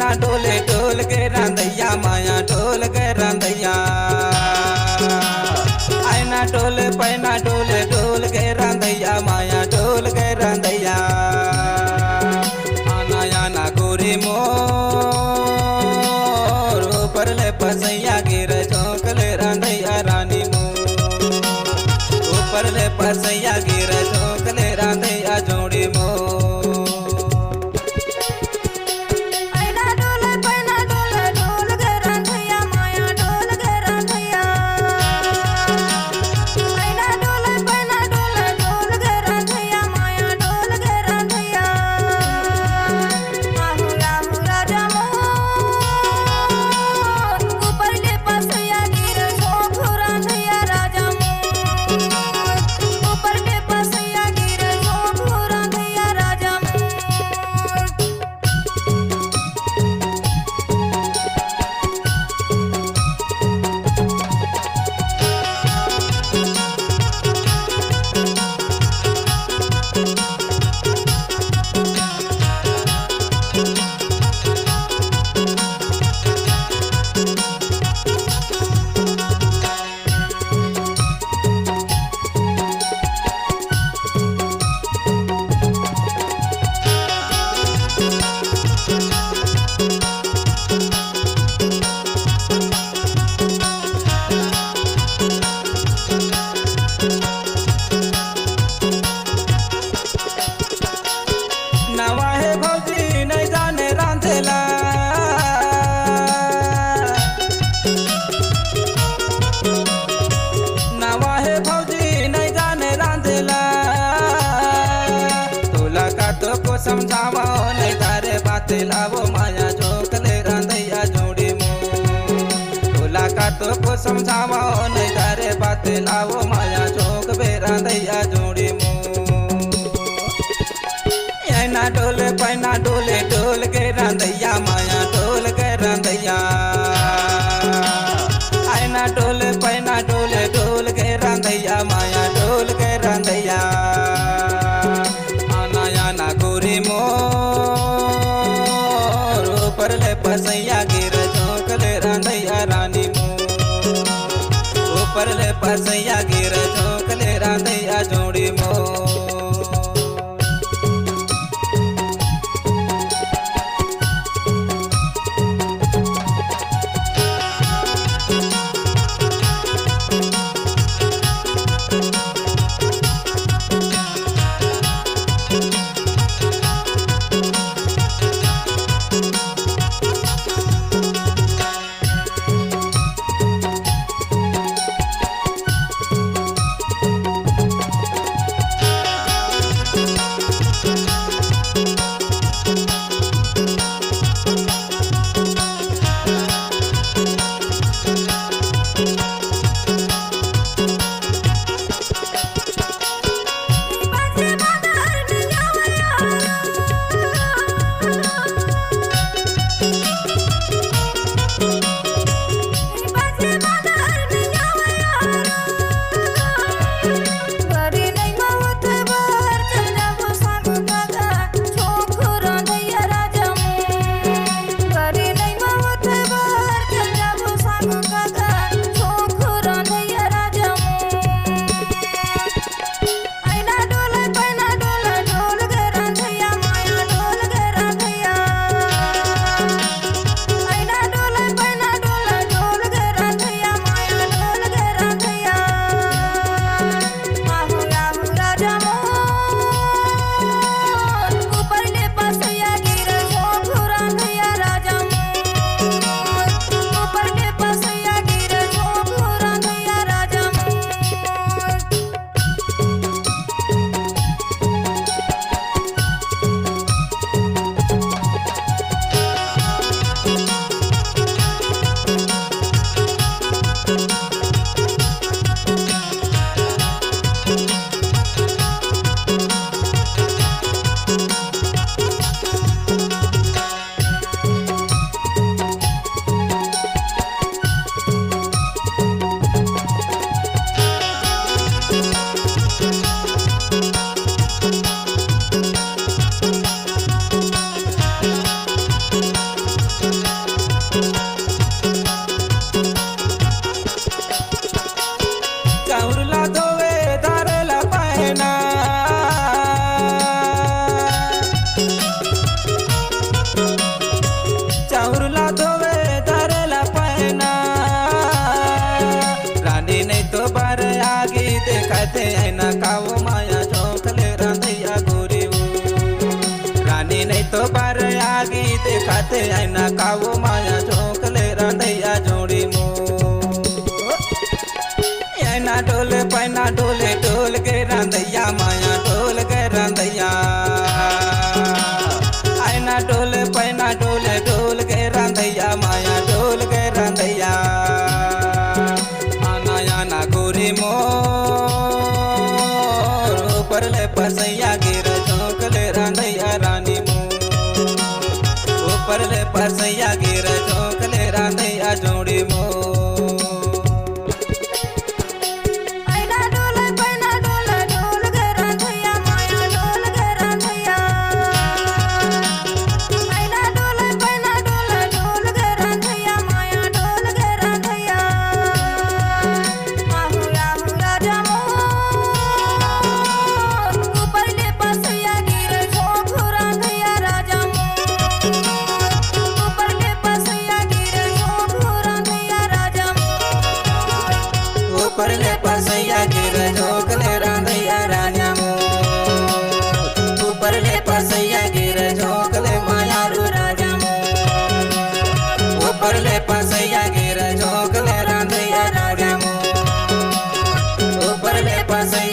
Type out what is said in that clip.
पैना डोले डोल के रांधैया माया डोल के रांधैया आयना डोले पैना डोले डोल के रांधैया माया डोल के रांधैया आना आना गोरी मोर ऊपर ले पसैया गिर झोंकले रांधैया रानी मोर ऊपर ले पसैया गिर झोंकले रांधैया जोड़ी मोर समझावा नहीं तारे बातें लावो माया झोंकले रांधैया जोड़ी मोर तोला का तो को समझावा नहीं तारे बातें लावो माया झोंक बे रांधैया जोड़ी मोर ऐना डोले पैना डोले डोल के रांधैया माया डोल के रांधैया ऐना डोले पैना डोले डोल के रांधैया माया डोल के रांधैया गोरी मोर ऊपर ले पसैया गिर झोंकले रांधैया रानी मोर ऊपर ले पसैया गिर झोंकले रांधैया जोड़ी मोर चाउरला धोवे धारेला पहना चाउरला धोवे धारेला पहना रानी नहीं तो बार आगे देखते है ना कावो माया चौकले रांधिया गोरी रानी नहीं तो बार आगे देखते है ना कावो माया चौकले रांधिया जोड़ी मो ना डोले पैना डोले डोल के रांधिया माया डोल के रांधिया आईना डोले पैना डोले डोल के रांधिया माया डोल के रांधिया आना आना गोरी मोर ऊपर ले पसैया गिर झोंकले रांधिया रानी मोर ऊपर ले पसैया गिर झोंकले रांधिया जोड़ी मोर ऊपर ले पसैया गिर झोंकले रांधिया राजा मोर ऊपर ले पसैया गिर झोंकले मायारू राजा मोर ऊपर ले पसैया गिर झोंकले रांधिया राजा मोर ऊपर ले पसैया